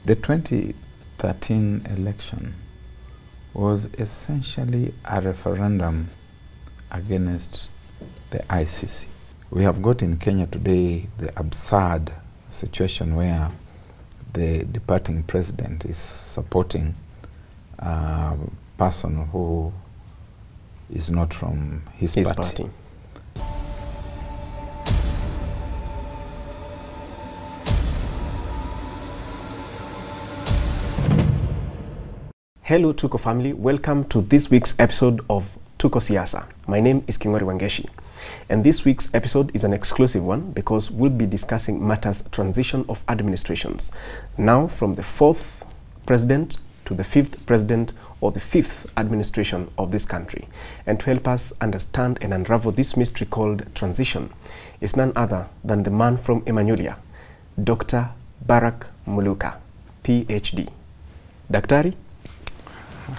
The 2013 election was essentially a referendum against the ICC. We have got in Kenya today the absurd situation where the departing president is supporting a person who is not from his party. Hello Tuko family, welcome to this week's episode of Tuko Siasa. My name is Kingori Wangeshi, and this week's episode is an exclusive one because we'll be discussing matters transition of administrations. Now from the 4th president to the 5th president or the 5th administration of this country. And to help us understand and unravel this mystery called transition is none other than the man from Emmanuelia, Dr. Barrack Muluka, PhD. Daktari?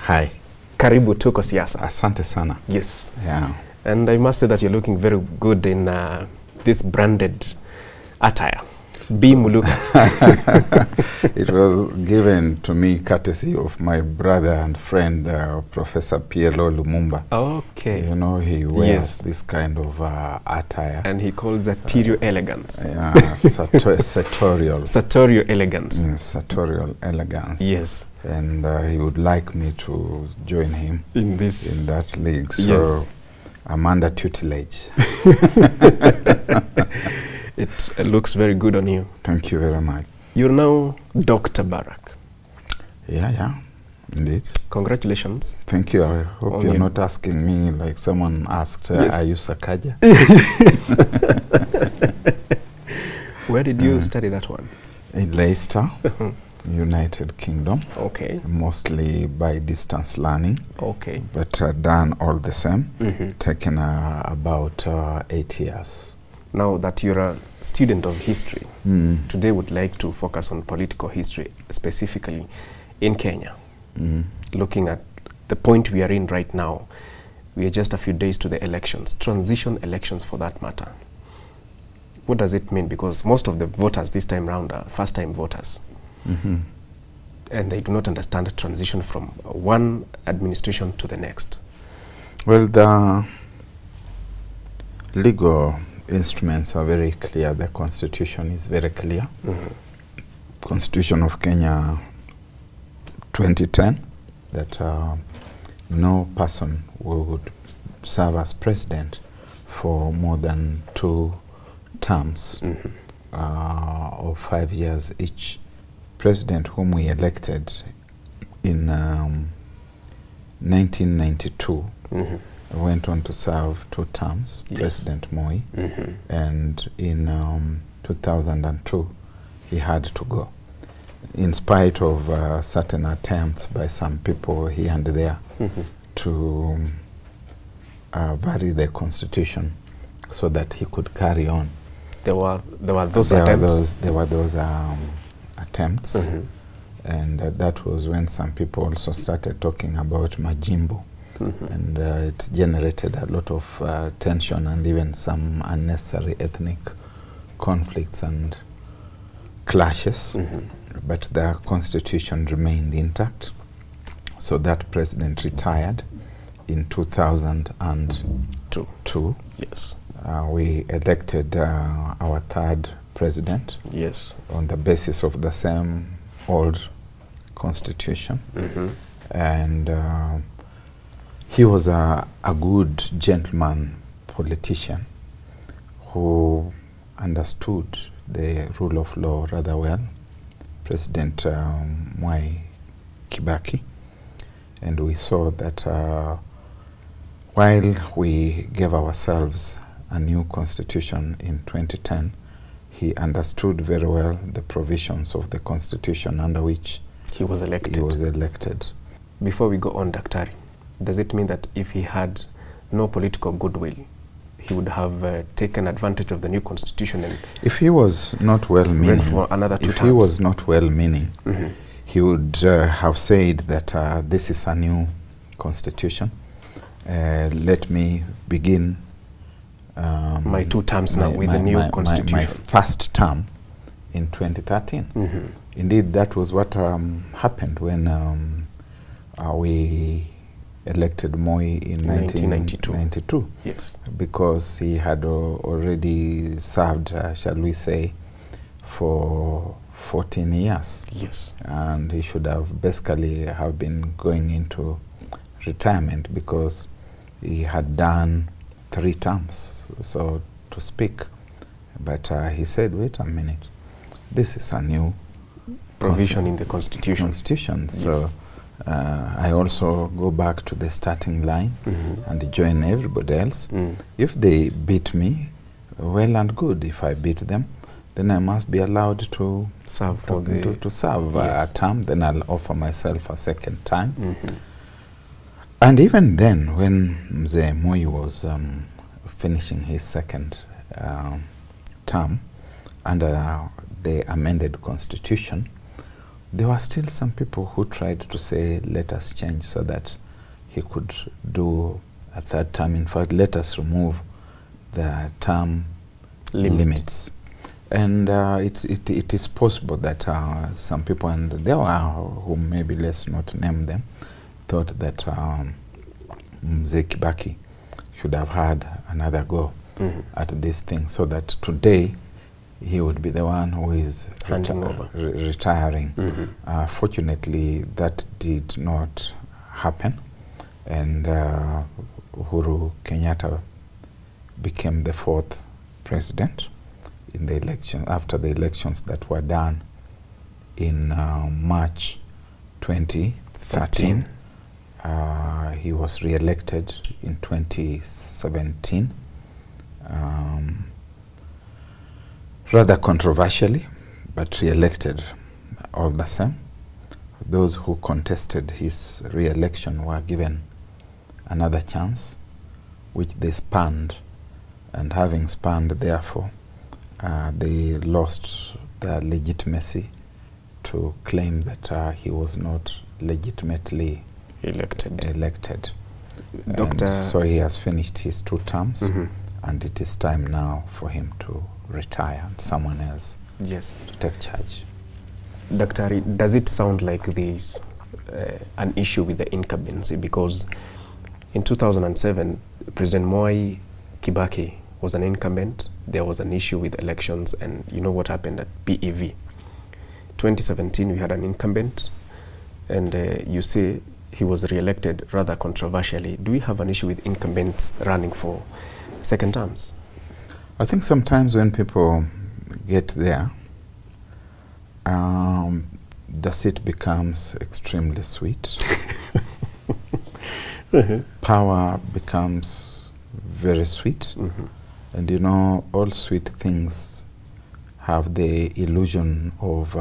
Hi. Karibu Tuko Siasa. Asante sana. Yes. Yeah. And I must say that you're looking very good in this branded attire. B. Muluka. It was given to me courtesy of my brother and friend, Professor Pielo Lumumba. Okay. You know, he wears this kind of attire. And he calls it sartorial elegance. Yeah, sartorial. Sartorial elegance. Sartorial elegance. Yes. And he would like me to join him in that league. So I'm under tutelage. It looks very good on you. Thank you very much. You're now Dr. Barrack. Yeah, indeed. Congratulations. Thank you. I hope you're not asking me like someone asked, are you Sakaja? Where did you study that one? In Leicester, United Kingdom. Okay. Mostly by distance learning. Okay. But done all the same. Taken about 8 years. Now that you're a student of history, today would like to focus on political history, specifically in Kenya. Looking at the point we are in right now, we are just a few days to the elections, transition elections for that matter. What does it mean? Because most of the voters this time round are first-time voters. And they do not understand the transition from one administration to the next. Well, the legal instruments are very clear. The Constitution is very clear. Constitution of Kenya 2010, that no person would serve as president for more than 2 terms of 5 years each. President whom we elected in 1992 went on to serve 2 terms, President Moi, and in 2002 he had to go, in spite of certain attempts by some people here and there to vary the Constitution so that he could carry on. There were those attempts. There were those attempts, and that was when some people also started talking about Majimbo. And it generated a lot of tension and even some unnecessary ethnic conflicts and clashes. But the Constitution remained intact. So that president retired in 2002. Yes. We elected our 3rd president. Yes. On the basis of the same old Constitution. And he was a good gentleman politician who understood the rule of law rather well, President Mwai Kibaki. And we saw that while we gave ourselves a new constitution in 2010, he understood very well the provisions of the Constitution under which he was elected. Before we go on, Daktari, does it mean that if he had no political goodwill, he would have taken advantage of the new Constitution? And if he was not well-meaning, for another 2 if terms? he was not well-meaning, he would have said that this is a new Constitution. Let me begin my 2 terms now with the new Constitution. My first term in 2013. indeed, that was what happened when we elected Moi in 1992. Yes. Because he had already served, shall we say, for 14 years. Yes. And he should have basically have been going into retirement because he had done 3 terms, so to speak. But he said, wait a minute, this is a new provision in the Constitution. Yes. So I also go back to the starting line and join everybody else. If they beat me, well and good. If I beat them, then I must be allowed to serve a term. Then I'll offer myself a second time. And even then, when Mzee Moi was finishing his second term under the amended constitution, there were still some people who tried to say, let us change so that he could do a third term. In fact, let us remove the term limits. And it is possible that some people, and there were who maybe let's not name them, thought that Mzee Kibaki should have had another go at this thing, so that today he would be the one who is retiring. Fortunately, that did not happen, and Uhuru Kenyatta became the 4th president in the election, after the elections that were done in March 2013. He was re-elected in 2017, rather controversially, but re-elected all the same. Those who contested his re-election were given another chance, which they spurned, and having spurned, therefore, they lost their legitimacy to claim that he was not legitimately elected. Doctor, so he has finished his 2 terms, and it is time now for him to retire and someone else to take charge. Dr. Does it sound like there's an issue with the incumbency? Because in 2007, President Moi Kibaki was an incumbent. There was an issue with elections, and you know what happened at PEV. 2017, we had an incumbent, and you say he was re-elected rather controversially. Do we have an issue with incumbents running for second terms? I think sometimes when people get there, the seat becomes extremely sweet. Power becomes very sweet. And you know, all sweet things have the illusion of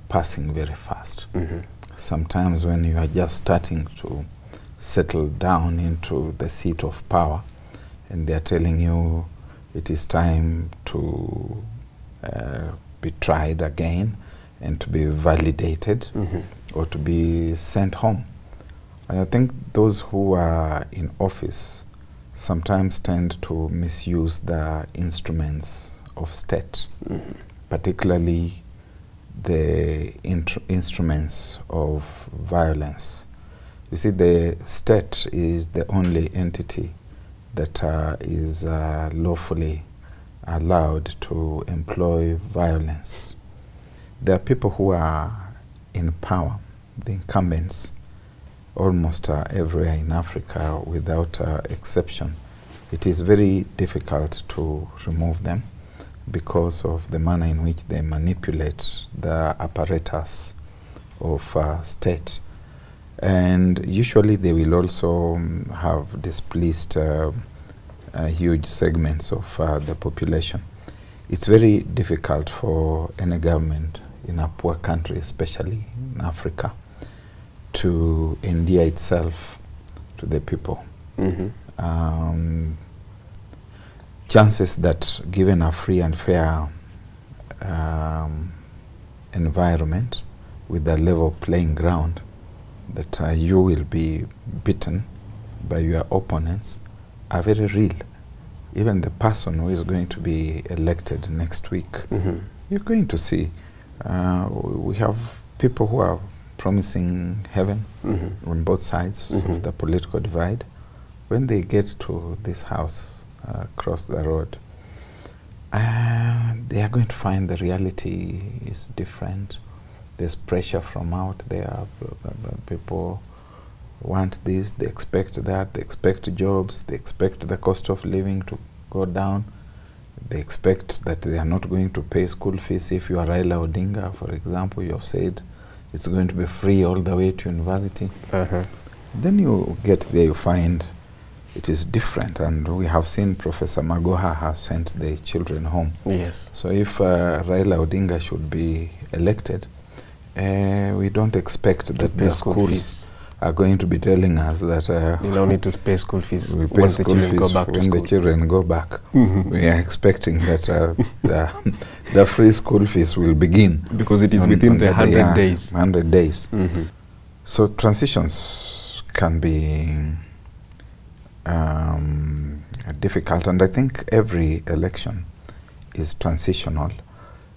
passing very fast. Sometimes when you are just starting to settle down into the seat of power, and they are telling you it is time to be tried again and to be validated or to be sent home. And I think those who are in office sometimes tend to misuse the instruments of state, particularly the instruments of violence. You see, the state is the only entity that is lawfully allowed to employ violence. There are people who are in power, the incumbents, almost everywhere in Africa without exception. It is very difficult to remove them because of the manner in which they manipulate the apparatus of state. And usually they will also have displeased huge segments of the population. It's very difficult for any government in a poor country, especially in Africa, to endear itself to the people. Chances that, given a free and fair environment with a level playing ground, that you will be beaten by your opponents are very real. Even the person who is going to be elected next week, you're going to see We have people who are promising heaven on both sides of the political divide. When they get to this house across the road, they are going to find the reality is different. There's pressure from out there. People want this, they expect that, they expect jobs, they expect the cost of living to go down. They expect that they are not going to pay school fees. If you are Raila Odinga, for example, you have said it's going to be free all the way to university. Then you get there, you find it is different, and we have seen Professor Magoha has sent the children home. Yes. So if Raila Odinga should be elected, we don't expect that the schools are going to be telling us that you don't need to pay school fees we pay when school the children fees go back to when school. the children go back. We are expecting that the free school fees will begin because it is within the 100 days. 100 days. So transitions can be difficult, and I think every election is transitional.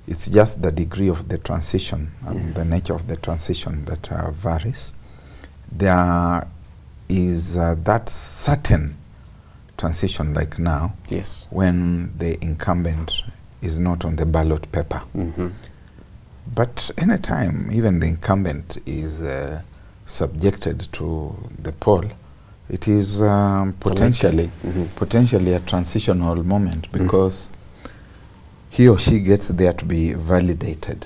It's just the degree of the transition and the nature of the transition that varies. There is that certain transition, like now, yes, when the incumbent is not on the ballot paper. But anytime even the incumbent is subjected to the poll, it is potentially a transitional moment, because he or she gets there to be validated.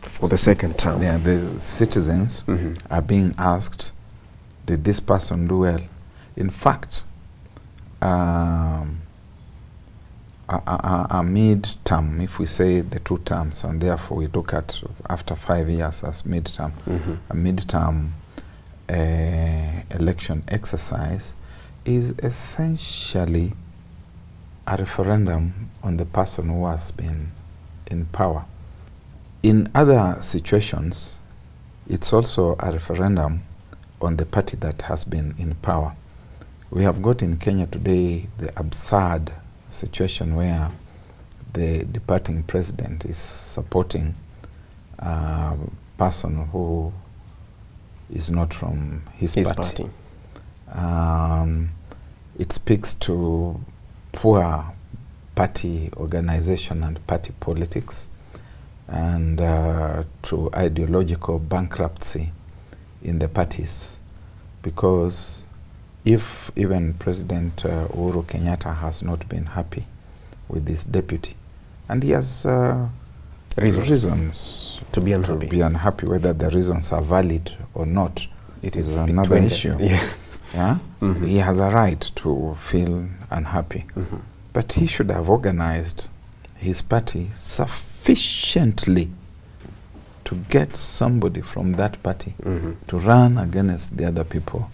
For the second time. Yeah, the citizens are being asked, did this person do well? In fact, a mid-term, if we say the 2 terms, and therefore we look at after 5 years as mid-term, a mid-term election exercise is essentially a referendum on the person who has been in power. In other situations, it's also a referendum on the party that has been in power. We have got in Kenya today the absurd situation where the departing president is supporting a person who is not from his party. It speaks to poor party organization and party politics, and to ideological bankruptcy in the parties, because if even President Uhuru Kenyatta has not been happy with this deputy, and he has reasons to be unhappy, whether the reasons are valid or not, it is another issue. Yeah? He has a right to feel unhappy, but he should have organized his party sufficiently to get somebody from that party to run against the other people,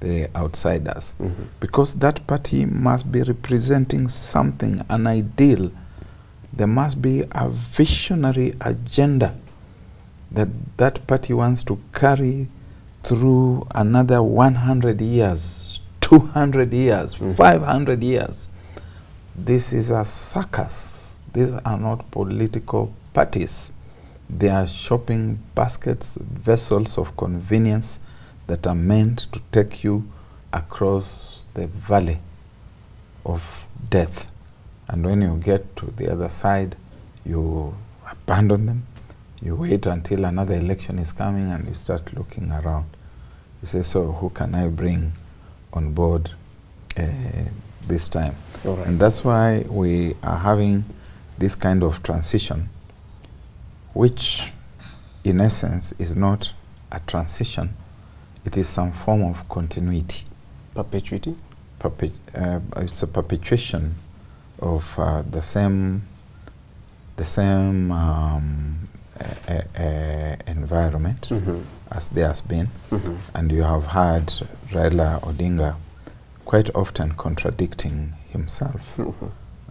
the outsiders, because that party must be representing something, an ideal. There must be a visionary agenda that that party wants to carry through another 100 years, 200 years, 500 years. This is a circus. These are not political parties. They are shopping baskets, vessels of convenience that are meant to take you across the valley of death. And when you get to the other side, you abandon them. You wait until another election is coming and you start looking around. You say, so who can I bring on board this time? Right. And that's why we are having this kind of transition, which in essence is not a transition. It is some form of continuity. Perpetuity? It's a perpetuation of the same environment as there has been. And you have had Raila Odinga quite often contradicting himself.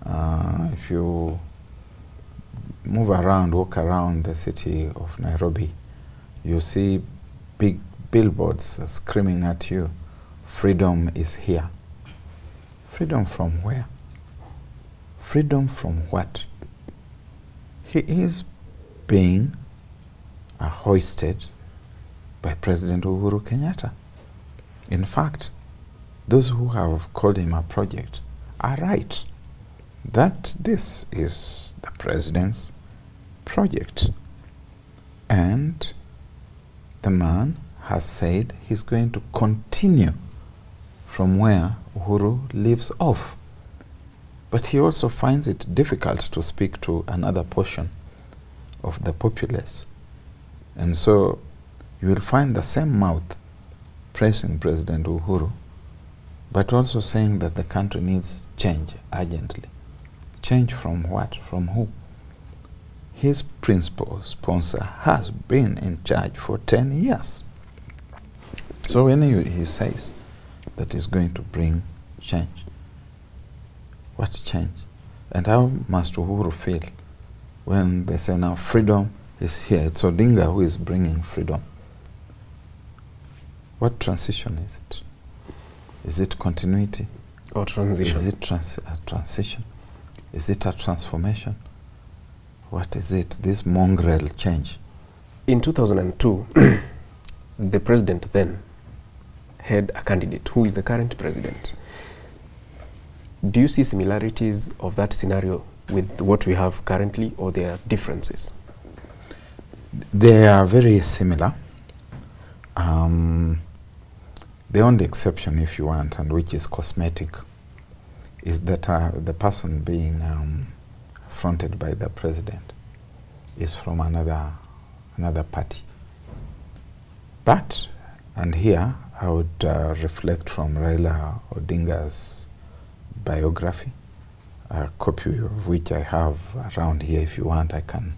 If you move around, walk around the city of Nairobi, you see big billboards screaming at you, freedom is here. Freedom from where? Freedom from what? He is being hoisted by President Uhuru Kenyatta. In fact, those who have called him a project are right, that this is the president's project. And the man has said he's going to continue from where Uhuru leaves off. But he also finds it difficult to speak to another portion of the populace. And so you will find the same mouth praising President Uhuru, but also saying that the country needs change urgently. Change from what? From who? His principal sponsor has been in charge for 10 years. So when he says that he's going to bring change, what change? And how must Uhuru feel when they say now freedom is here? It's Odinga who is bringing freedom. What transition is it? Is it continuity? Or transition? Is it a transition? Is it a transformation? What is it? This mongrel change? In 2002, the president then had a candidate who is the current president. Do you see similarities of that scenario with what we have currently, or there are differences? They are very similar. The only exception, if you want, and which is cosmetic, is that the person being fronted by the president is from another party. But, and here I would reflect from Raila Odinga's biography, a copy of which I have around here. If you want, I can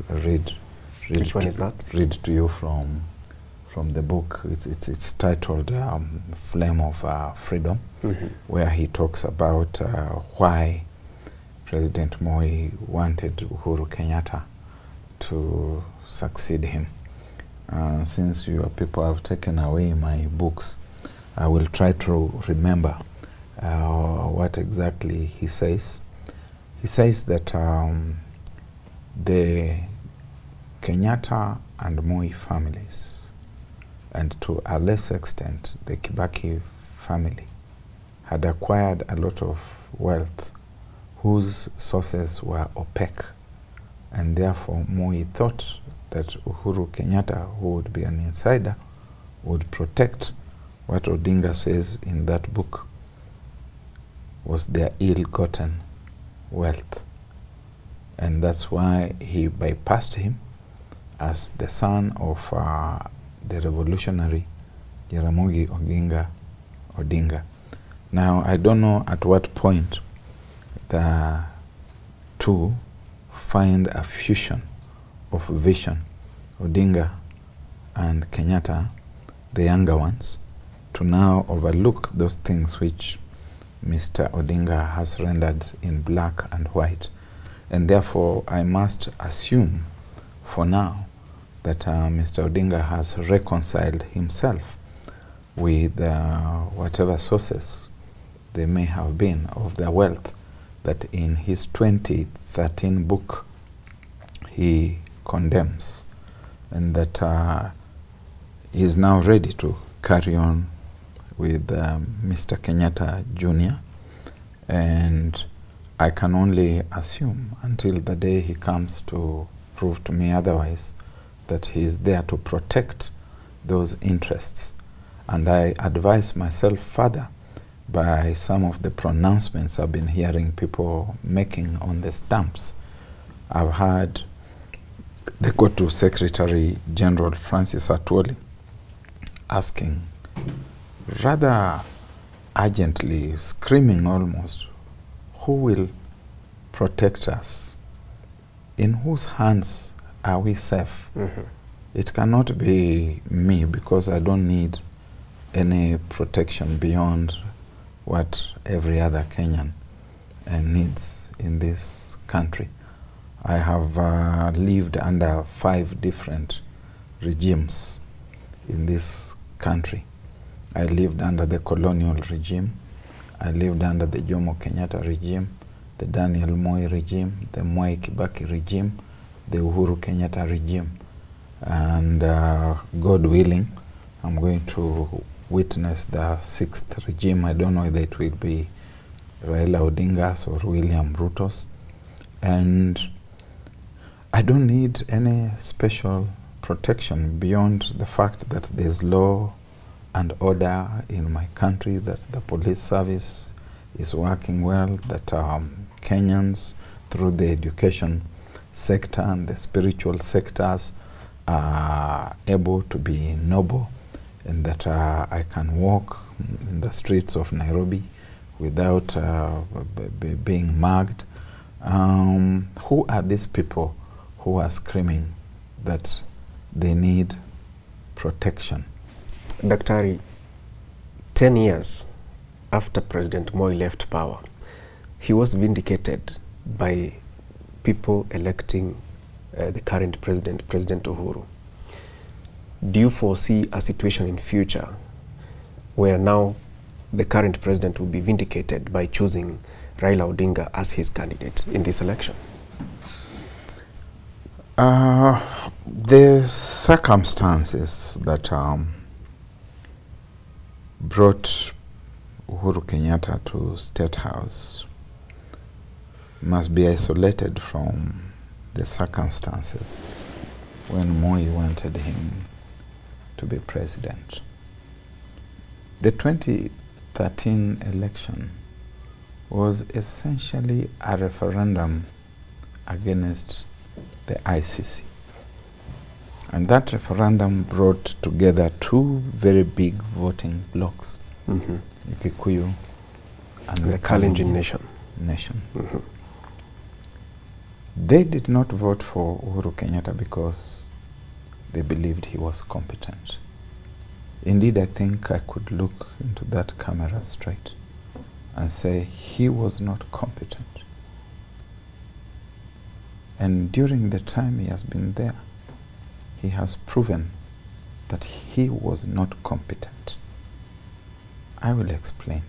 read. Which one is that? Read to you from the book. It's titled Flame of Freedom, where he talks about why President Moi wanted Uhuru Kenyatta to succeed him. Since your people have taken away my books, I will try to remember what exactly he says. He says that the Kenyatta and Moi families, and to a lesser extent the Kibaki family, had acquired a lot of wealth whose sources were opaque, and therefore Moi thought that Uhuru Kenyatta, who would be an insider, would protect what Odinga says in that book was their ill-gotten wealth. And that's why he bypassed him as the son of the revolutionary Jaramogi Oginga Odinga. Now, I don't know at what point the two find a fusion of vision, Odinga and Kenyatta, the younger ones, to now overlook those things which Mr. Odinga has rendered in black and white. And therefore, I must assume for now that Mr. Odinga has reconciled himself with whatever sources there may have been of the wealth that in his 2013 book he condemns, and that he is now ready to carry on with Mr. Kenyatta Jr. And I can only assume, until the day he comes to prove to me otherwise, that he is there to protect those interests. And I advise myself further by some of the pronouncements I've been hearing people making on the stamps. I've heard the go-to Secretary General Francis Atwoli asking, rather urgently, screaming almost, who will protect us? In whose hands are we safe? It cannot be me, because I don't need any protection beyond what every other Kenyan needs in this country. I have lived under 5 different regimes in this country. I lived under the colonial regime. I lived under the Jomo Kenyatta regime, the Daniel Moi regime, the Mwai Kibaki regime, the Uhuru Kenyatta regime. And God willing, I'm going to witness the 6th regime. I don't know whether it will be Raila Odinga's or William Ruto's. And I don't need any special protection beyond the fact that there's law and order in my country, that the police service is working well, that Kenyans, through the education sector and the spiritual sectors, are able to be noble, and that I can walk in the streets of Nairobi without being mugged. Who are these people who are screaming that they need protection? Daktari, 10 years after President Moi left power, he was vindicated by people electing the current president, President Uhuru. Do you foresee a situation in future where now the current president will be vindicated by choosing Raila Odinga as his candidate in this election? The circumstances that brought Uhuru Kenyatta to State House must be isolated from the circumstances when Moi wanted him to be president. The 2013 election was essentially a referendum against the ICC. And that referendum brought together two very big voting blocs, the Kikuyu and the Kalenjin nation. They did not vote for Uhuru Kenyatta because they believed he was competent. Indeed, I think I could look into that camera straight and say he was not competent. And during the time he has been there, he has proven that he was not competent. I will explain.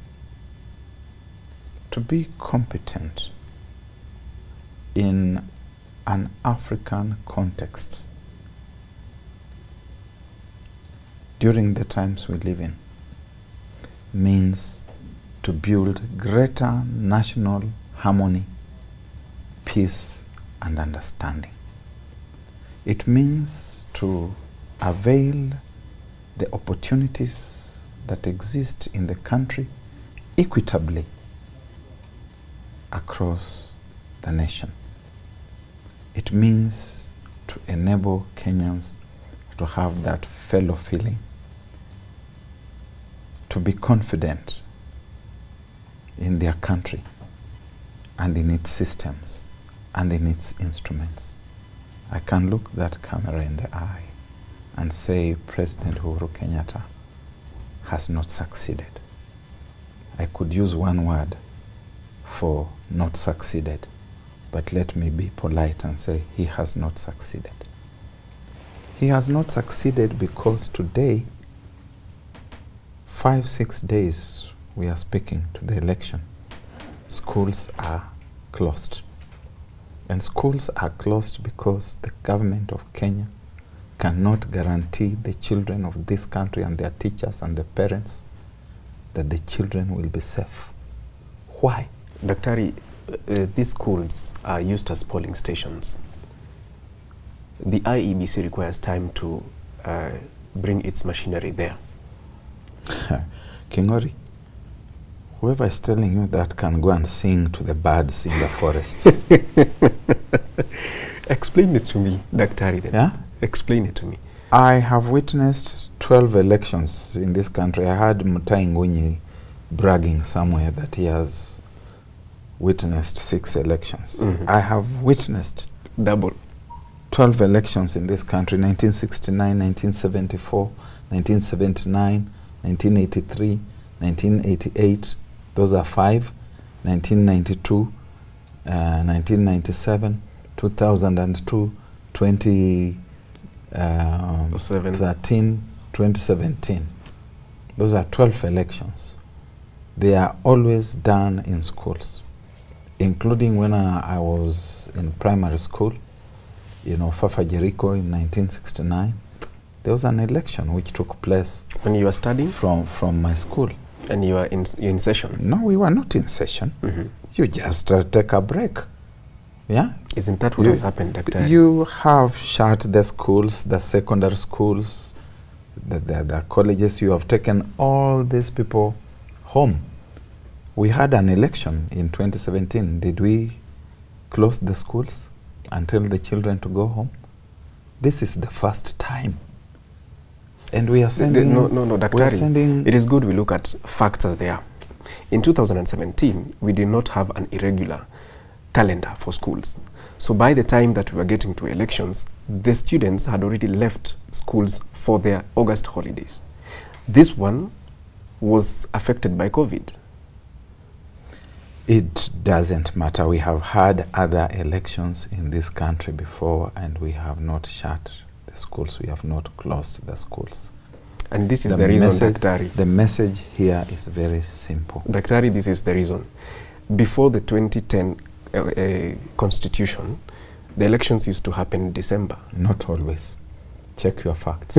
To be competent in an African context during the times we live in means to build greater national harmony, peace, and understanding. It means to avail the opportunities that exist in the country equitably across the nation. It means to enable Kenyans to have that fellow feeling, to be confident in their country and in its systems and in its instruments. I can look that camera in the eye and say President Uhuru Kenyatta has not succeeded. I could use one word for not succeeded, but let me be polite and say he has not succeeded. He has not succeeded because today, 5-6 days we are speaking to the election, schools are closed. And schools are closed because the government of Kenya cannot guarantee the children of this country and their teachers and the parents that the children will be safe. Why? Daktari, these schools are used as polling stations. The IEBC requires time to bring its machinery there. Kingori, whoever is telling you that can go and sing to the birds in the forests. Explain it to me, Daktari, then. Yeah? Explain it to me. I have witnessed 12 elections in this country. I heard Mutai Ngunyi bragging somewhere that he has witnessed 6 elections. I have witnessed double 12 elections in this country: 1969, 1974, 1979, 1983, 1988. Those are 5. 1992, 1997, 2002, 2013, 2017. Those are 12 elections. They are always done in schools, including when I was in primary school. you know, Fafa Jericho in 1969. There was an election which took place. When you were studying? From my school. And you were in session? No, we were not in session. You just take a break. Yeah? Isn't that what has happened, Dr.? You have shut the schools, the secondary schools, the colleges. You have taken all these people home. We had an election in 2017. Did we close the schools and tell the children to go home? This is the first time. And we are sending... No, Dr. It is good we look at facts as they are. In 2017, we did not have an irregular calendar for schools. So by the time that we were getting to elections, the students had already left schools for their August holidays. This one was affected by COVID. It doesn't matter. We have had other elections in this country before, and we have not shut the schools. We have not closed the schools. And this is the reason, Dr. The message here is very simple. Dr. This is the reason. Before the 2010 constitution, the elections used to happen in December. Not always. Check your facts.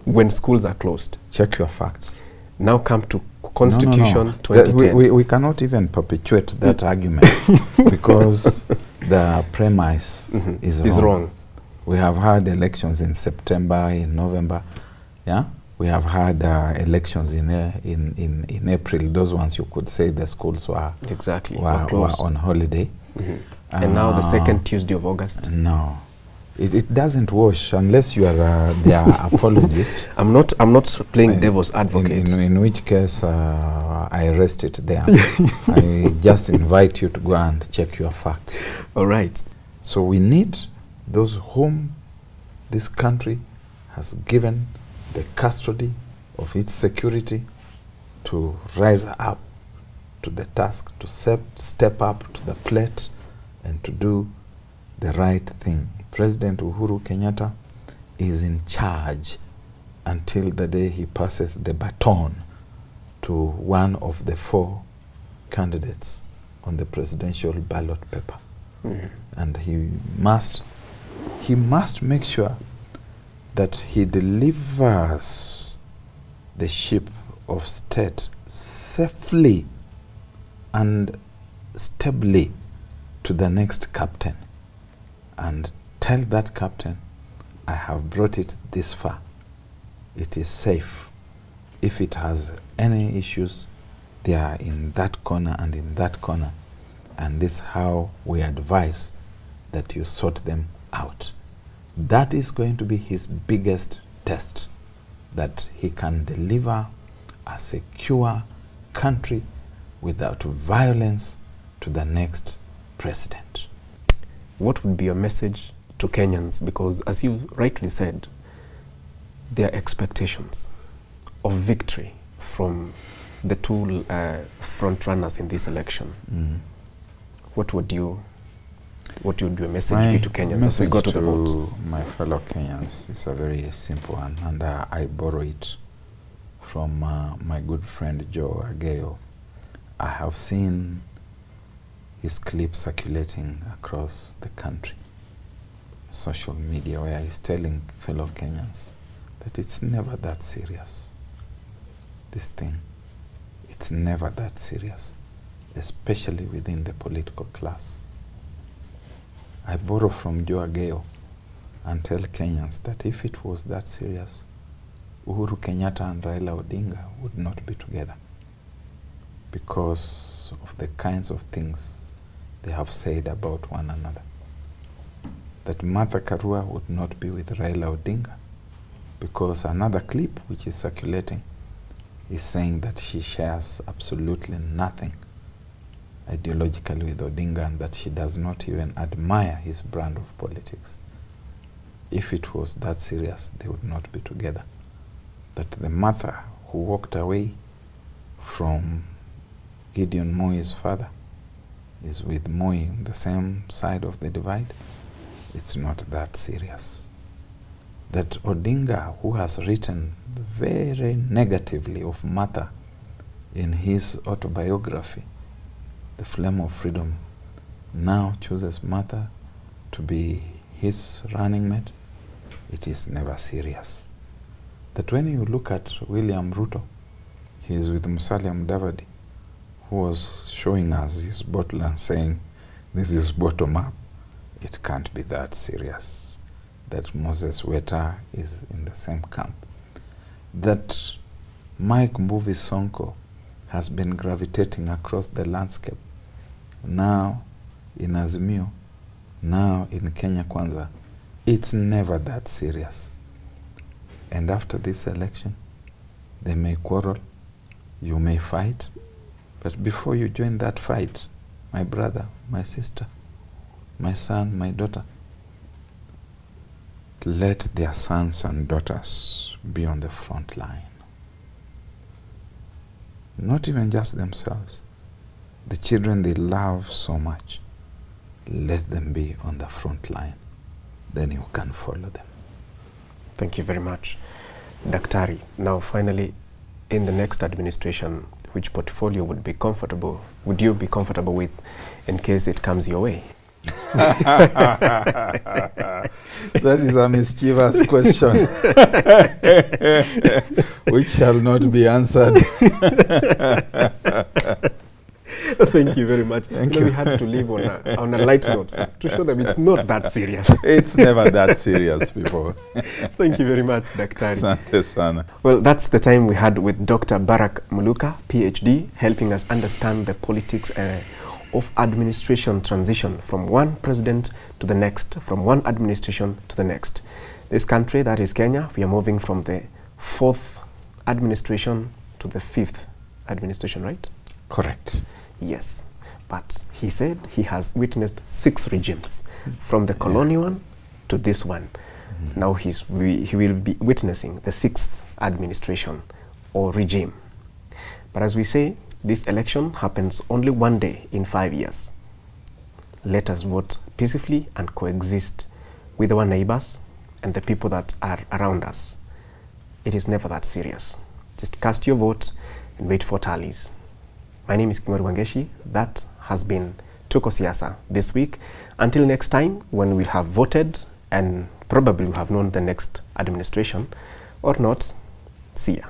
When schools are closed. Check your facts. Now come to Constitution 2010. We cannot even perpetuate that argument because the premise is wrong. We have had elections in September, in November. Yeah, we have had elections in April. Those ones you could say the schools were were on holiday. And now the second Tuesday of August. No. It doesn't wash unless you are their apologist. I'm not playing devil's advocate. In which case, I rest it there. I just invite you to go and check your facts. All right. So we need those whom this country has given the custody of its security to rise up to the task, to step up to the plate and to do the right thing. President Uhuru Kenyatta is in charge until the day he passes the baton to one of the 4 candidates on the presidential ballot paper. And he must make sure that he delivers the ship of state safely and stably to the next captain, and tell that captain, I have brought it this far. It is safe. If it has any issues, they are in that corner and in that corner, and this is how we advise that you sort them out. That is going to be his biggest test, that he can deliver a secure country without violence to the next president. What would be your message to Kenyans? Because as you rightly said, there are expectations of victory from the 2 front runners in this election. What would your message be to Kenyans as we go to the votes? My fellow Kenyans is a very simple one, and I borrow it from my good friend Joe Ageyo. I have seen his clip circulating across the country, social media, where he's telling fellow Kenyans that it's never that serious. This thing, it's never that serious, especially within the political class. I borrow from Joe Ageyo and tell Kenyans that if it was that serious, Uhuru Kenyatta and Raila Odinga would not be together, because of the kinds of things they have said about one another. That Martha Karua would not be with Raila Odinga because another clip which is circulating is saying that she shares absolutely nothing ideologically with Odinga, and that she does not even admire his brand of politics. If it was that serious, they would not be together. That the Martha who walked away from Gideon Moi's father is with Moi on the same side of the divide, it's not that serious. That Odinga, who has written very negatively of Martha in his autobiography, The Flame of Freedom, now chooses Martha to be his running mate, it is never serious. That when you look at William Ruto, he is with Musalia Mudavadi, who was showing us his bottle and saying, this is bottom up. It can't be that serious. That Moses Weta is in the same camp. That Mike Mbuvi Sonko has been gravitating across the landscape. Now in Azimio, now in Kenya Kwanza. It's never that serious. And after this election, they may quarrel, you may fight, but before you join that fight, my brother, my sister, my son, my daughter, let their sons and daughters be on the front line. Not even just themselves. The children they love so much, let them be on the front line. Then you can follow them. Thank you very much. Daktari, now finally, in the next administration, which portfolio would you be comfortable with in case it comes your way? That is a mischievous question, which shall not be answered. Thank you very much. Thank you. We had to leave on a light note to show them it's not that serious. It's never that serious, people. Thank you very much, Daktari. Asante sana. Well, that's the time we had with Dr. Barrack Muluka, PhD, helping us understand the politics of administration transition from one president to the next, from one administration to the next. This country, that is Kenya, we are moving from the 4th administration to the 5th administration, right? Correct. Yes. But he said he has witnessed 6 regimes, from the colonial one to this one. Now he will be witnessing the 6th administration or regime. But as we say, this election happens only one day in 5 years. Let us vote peacefully and coexist with our neighbors and the people that are around us. It is never that serious. Just cast your vote and wait for tallies. My name is Kimori Wangeshi. That has been Tuko Siasa this week. Until next time, when we'll have voted and probably will have known the next administration or not, see ya.